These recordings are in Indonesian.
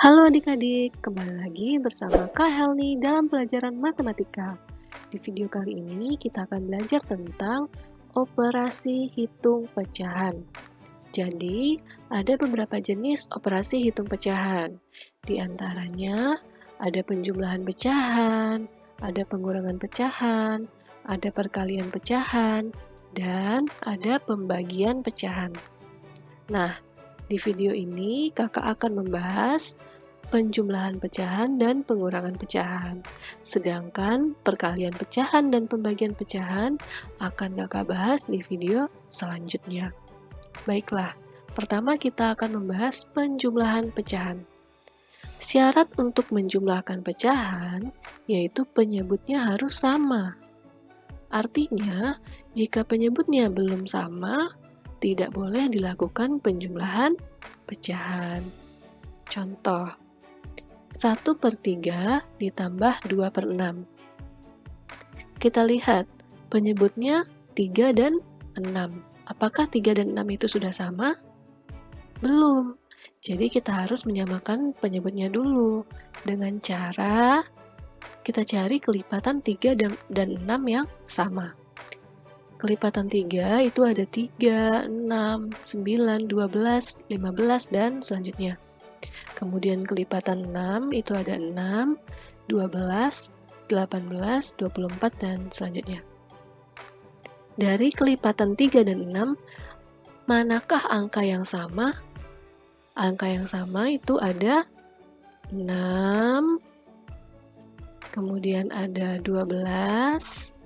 Halo adik-adik, kembali lagi bersama Kak Helni dalam pelajaran matematika. Di video kali ini kita akan belajar tentang operasi hitung pecahan. Jadi, ada beberapa jenis operasi hitung pecahan. Di antaranya, ada penjumlahan pecahan, ada pengurangan pecahan, ada perkalian pecahan, dan ada pembagian pecahan. Nah, di video ini kakak akan membahas penjumlahan pecahan dan pengurangan pecahan. Sedangkan perkalian pecahan dan pembagian pecahan akan kakak bahas di video selanjutnya. Baiklah, pertama kita akan membahas penjumlahan pecahan. Syarat untuk menjumlahkan pecahan yaitu penyebutnya harus sama. Artinya, jika penyebutnya belum sama, tidak boleh dilakukan penjumlahan pecahan. Contoh, 1/3 ditambah 2/6. Kita lihat, penyebutnya 3 dan 6. Apakah 3 dan 6 itu sudah sama? Belum. Jadi kita harus menyamakan penyebutnya dulu dengan cara kita cari kelipatan 3 dan 6 yang sama. Kelipatan 3 itu ada 3, 6, 9, 12, 15, dan selanjutnya. Kemudian kelipatan 6 itu ada 6, 12, 18, 24, dan selanjutnya. Dari kelipatan 3 dan 6, manakah angka yang sama? Angka yang sama itu ada 6, kemudian ada 12,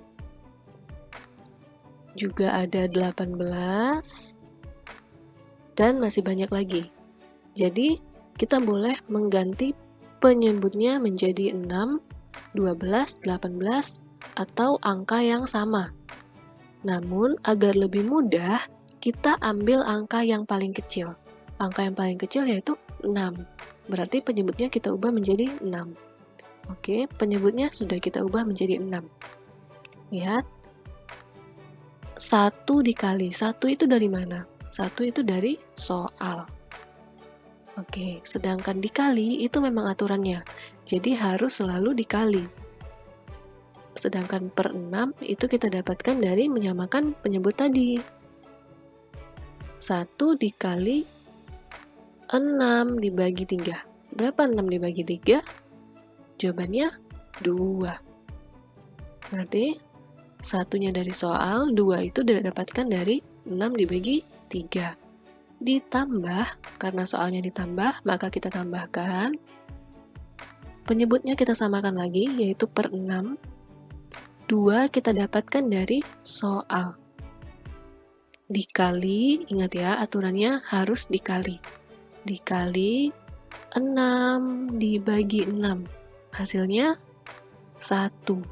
juga ada 18, dan masih banyak lagi. Jadi, kita boleh mengganti penyebutnya menjadi 6, 12, 18, atau angka yang sama. Namun, agar lebih mudah, kita ambil angka yang paling kecil. Angka yang paling kecil yaitu 6. Berarti penyebutnya kita ubah menjadi 6. Oke, penyebutnya sudah kita ubah menjadi 6. Lihat. 1 dikali 1 itu dari mana? 1 itu dari soal. Oke, sedangkan dikali itu memang aturannya. Jadi harus selalu dikali. Sedangkan per 6 itu kita dapatkan dari menyamakan penyebut tadi. 1 dikali 6 dibagi 3. Berapa 6 dibagi 3? Jawabannya 2. Berarti satunya dari soal, 2 itu didapatkan dari 6 dibagi 3. Ditambah, karena soalnya ditambah, maka kita tambahkan. Penyebutnya kita samakan lagi, yaitu per 6. 2 kita dapatkan dari soal. Dikali, ingat ya, aturannya harus dikali. Dikali 6 dibagi 6. Hasilnya 1.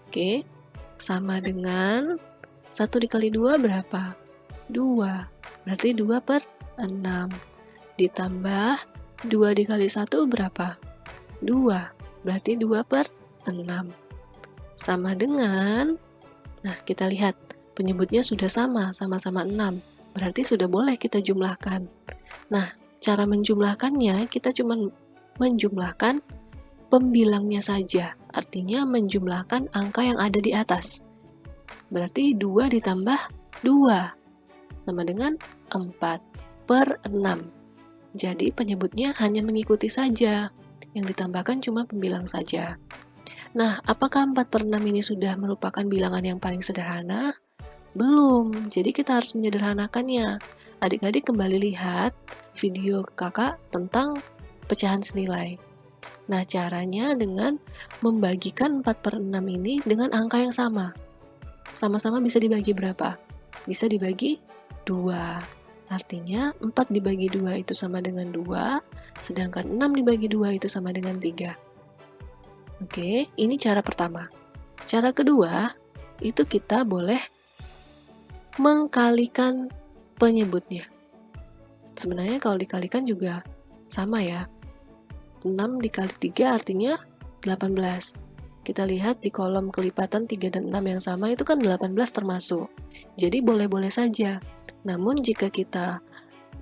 Oke. Sama dengan 1 dikali 2 berapa? 2. Berarti 2 per 6. Ditambah 2 dikali 1 berapa? 2. Berarti 2 per 6. Sama dengan, nah kita lihat, penyebutnya sudah sama-sama 6. Berarti sudah boleh kita jumlahkan. Nah, cara menjumlahkannya, kita cuma menjumlahkan pembilangnya saja, artinya menjumlahkan angka yang ada di atas. Berarti 2 ditambah 2 sama dengan 4 per 6. Jadi penyebutnya hanya mengikuti saja, yang ditambahkan cuma pembilang saja. Nah, apakah 4 per 6 ini sudah merupakan bilangan yang paling sederhana? Belum, jadi kita harus menyederhanakannya. Adik-adik kembali lihat video kakak tentang pecahan senilai. Nah, caranya dengan membagikan 4 per 6 ini dengan angka yang sama. Sama-sama bisa dibagi berapa? Bisa dibagi 2. Artinya, 4 dibagi 2 itu sama dengan 2, sedangkan 6 dibagi 2 itu sama dengan 3. Oke, ini cara pertama. Cara kedua, itu kita boleh mengkalikan penyebutnya. Sebenarnya kalau dikalikan juga sama ya. 6 dikali 3 artinya 18. Kita lihat di kolom kelipatan 3 dan 6 yang sama itu kan 18 termasuk. Jadi boleh-boleh saja. Namun jika kita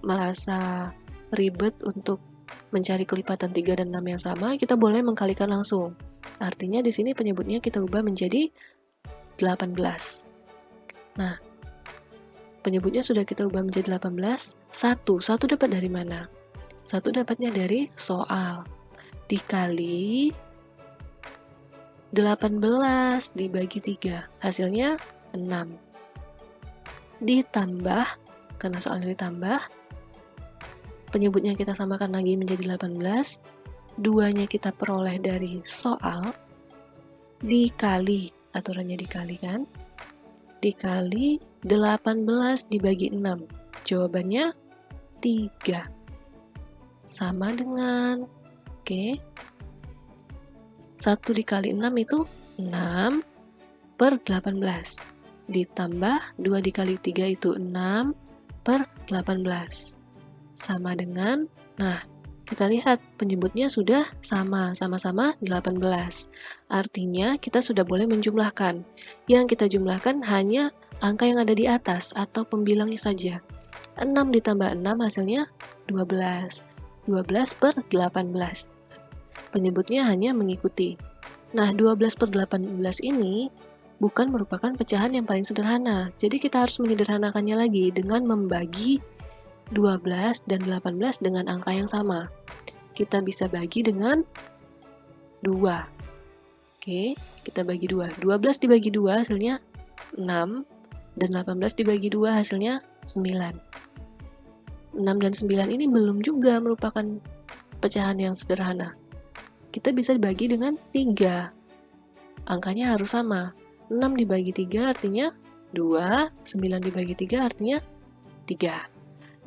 merasa ribet untuk mencari kelipatan 3 dan 6 yang sama, kita boleh mengkalikan langsung. Artinya di sini penyebutnya kita ubah menjadi 18. Nah, penyebutnya sudah kita ubah menjadi 18. 1 dapat dari mana? 1 dapatnya dari soal. Dikali 18 dibagi 3, hasilnya 6. Ditambah, karena soalnya ditambah, penyebutnya kita samakan lagi menjadi 18, 2-nya kita peroleh dari soal, dikali, aturannya dikali kan? Dikali 18 dibagi 6, jawabannya 3. Sama dengan, oke, 1 dikali 6 itu 6 per 18. Ditambah 2 dikali 3 itu 6 per 18. Sama dengan, nah, kita lihat penyebutnya sudah sama-sama 18. Artinya kita sudah boleh menjumlahkan. Yang kita jumlahkan hanya angka yang ada di atas atau pembilangnya saja. 6 ditambah 6 hasilnya 12. 12 per 18. Penyebutnya hanya mengikuti. Nah, 12 per 18 ini bukan merupakan pecahan yang paling sederhana. Jadi kita harus menyederhanakannya lagi dengan membagi 12 dan 18 dengan angka yang sama. Kita bisa bagi dengan 2. Oke, kita bagi 2. 12 dibagi 2 hasilnya 6, dan 18 dibagi 2 hasilnya 9. 6 dan 9 ini belum juga merupakan pecahan yang sederhana. Kita bisa bagi dengan 3. Angkanya harus sama. 6 dibagi 3 artinya 2, 9 dibagi 3 artinya 3.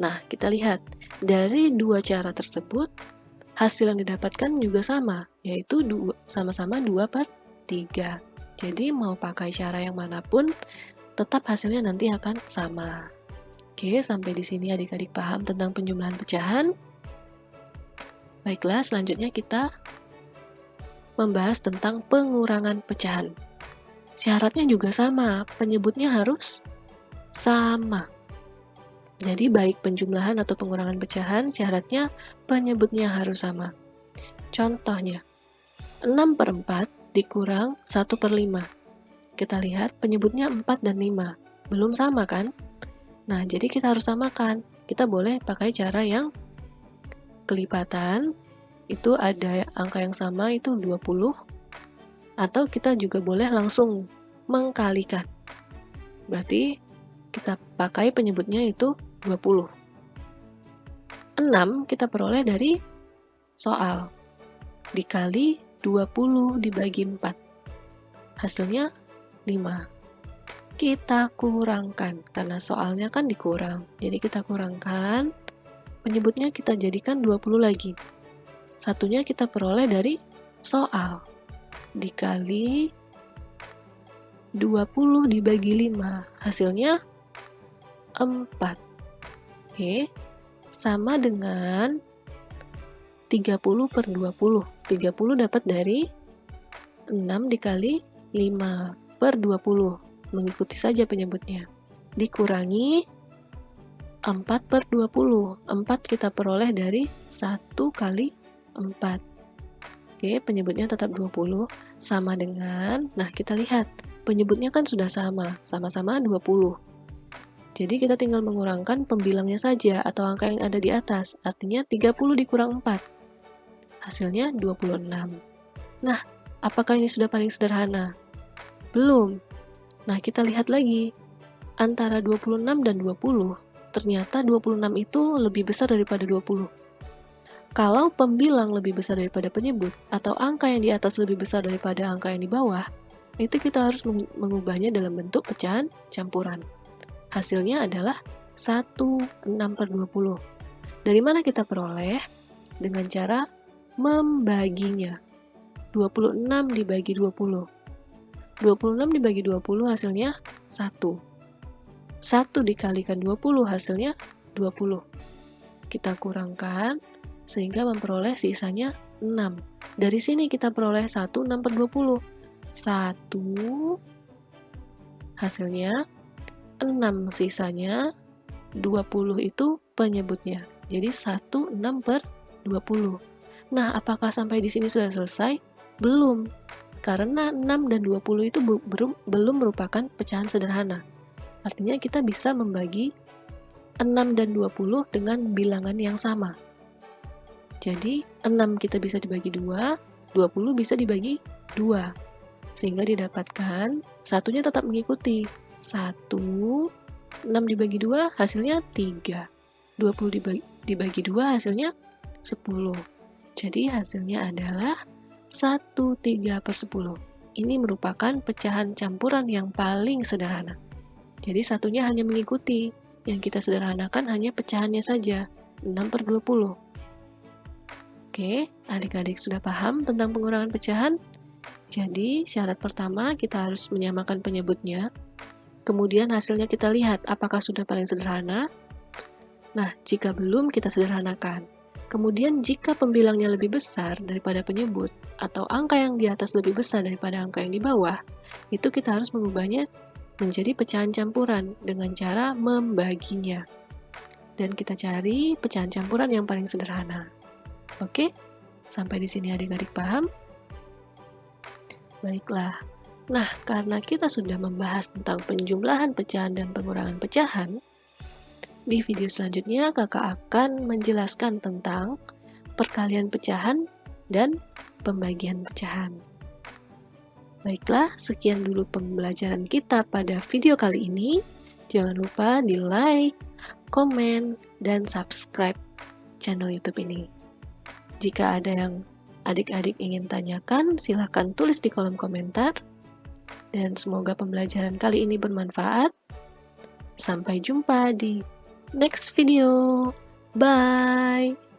Nah, kita lihat, dari dua cara tersebut, hasil yang didapatkan juga sama, yaitu sama-sama 2 per 3. Jadi, mau pakai cara yang manapun, tetap hasilnya nanti akan sama. Oke, sampai di sini adik-adik paham tentang penjumlahan pecahan. Baiklah, selanjutnya kita membahas tentang pengurangan pecahan. Syaratnya juga sama, penyebutnya harus sama. Jadi baik penjumlahan atau pengurangan pecahan, syaratnya penyebutnya harus sama. Contohnya, 6 per 4 dikurang 1 per 5. Kita lihat penyebutnya 4 dan 5. Belum sama kan? Nah, jadi kita harus samakan. Kita boleh pakai cara yang kelipatan, itu ada angka yang sama itu 20, atau kita juga boleh langsung mengkalikan. Berarti kita pakai penyebutnya itu 20. 6 kita peroleh dari soal. Dikali 20 dibagi 4. Hasilnya 5. Kita kurangkan, karena soalnya kan dikurang. Jadi kita kurangkan, penyebutnya kita jadikan 20 lagi. Satunya kita peroleh dari soal. Dikali 20 dibagi 5. Hasilnya 4. Oke, sama dengan 30 per 20. 30 dapat dari 6 dikali 5 per 20. Mengikuti saja penyebutnya. Dikurangi 4 per 20. 4 kita peroleh dari 1 kali 4. Oke, penyebutnya tetap 20. Sama dengan, nah kita lihat, penyebutnya kan sudah sama-sama 20. Jadi kita tinggal mengurangkan pembilangnya saja atau angka yang ada di atas. Artinya 30 dikurang 4. Hasilnya 26. Nah, apakah ini sudah paling sederhana? Belum. Nah, kita lihat lagi. Antara 26 dan 20, ternyata 26 itu lebih besar daripada 20. Kalau pembilang lebih besar daripada penyebut, atau angka yang di atas lebih besar daripada angka yang di bawah, itu kita harus mengubahnya dalam bentuk pecahan campuran. Hasilnya adalah 16 per 20. Dari mana kita peroleh? Dengan cara membaginya. 26 dibagi 20. 26 dibagi 20 hasilnya 1. 1 dikalikan 20 hasilnya 20. Kita kurangkan sehingga memperoleh sisanya 6. Dari sini kita peroleh 1, 6 per 20. 1 hasilnya 6, sisanya 20 itu penyebutnya. Jadi 1, 6 per 20. Nah, apakah sampai di sini sudah selesai? Belum, karena 6 dan 20 itu belum merupakan pecahan sederhana. Artinya kita bisa membagi 6 dan 20 dengan bilangan yang sama. Jadi, 6 kita bisa dibagi 2, 20 bisa dibagi 2. Sehingga didapatkan, satunya tetap mengikuti. 1, 6 dibagi 2 hasilnya 3. 20 dibagi 2 hasilnya 10. Jadi hasilnya adalah 1/3/10. Ini merupakan pecahan campuran yang paling sederhana. Jadi satunya hanya mengikuti. Yang kita sederhanakan hanya pecahannya saja, 6/20. Oke, adik-adik sudah paham tentang pengurangan pecahan? Jadi, syarat pertama kita harus menyamakan penyebutnya. Kemudian hasilnya kita lihat apakah sudah paling sederhana. Nah, jika belum kita sederhanakan. Kemudian jika pembilangnya lebih besar daripada penyebut atau angka yang di atas lebih besar daripada angka yang di bawah, itu kita harus mengubahnya menjadi pecahan campuran dengan cara membaginya. Dan kita cari pecahan campuran yang paling sederhana. Oke? Sampai di sini adik-adik paham? Baiklah. Nah, karena kita sudah membahas tentang penjumlahan pecahan dan pengurangan pecahan, di video selanjutnya kakak akan menjelaskan tentang perkalian pecahan dan pembagian pecahan. Baiklah, sekian dulu pembelajaran kita pada video kali ini. Jangan lupa di like, komen, dan subscribe channel YouTube ini. Jika ada yang adik-adik ingin tanyakan, silahkan tulis di kolom komentar. Dan semoga pembelajaran kali ini bermanfaat. Sampai jumpa di next video. Bye!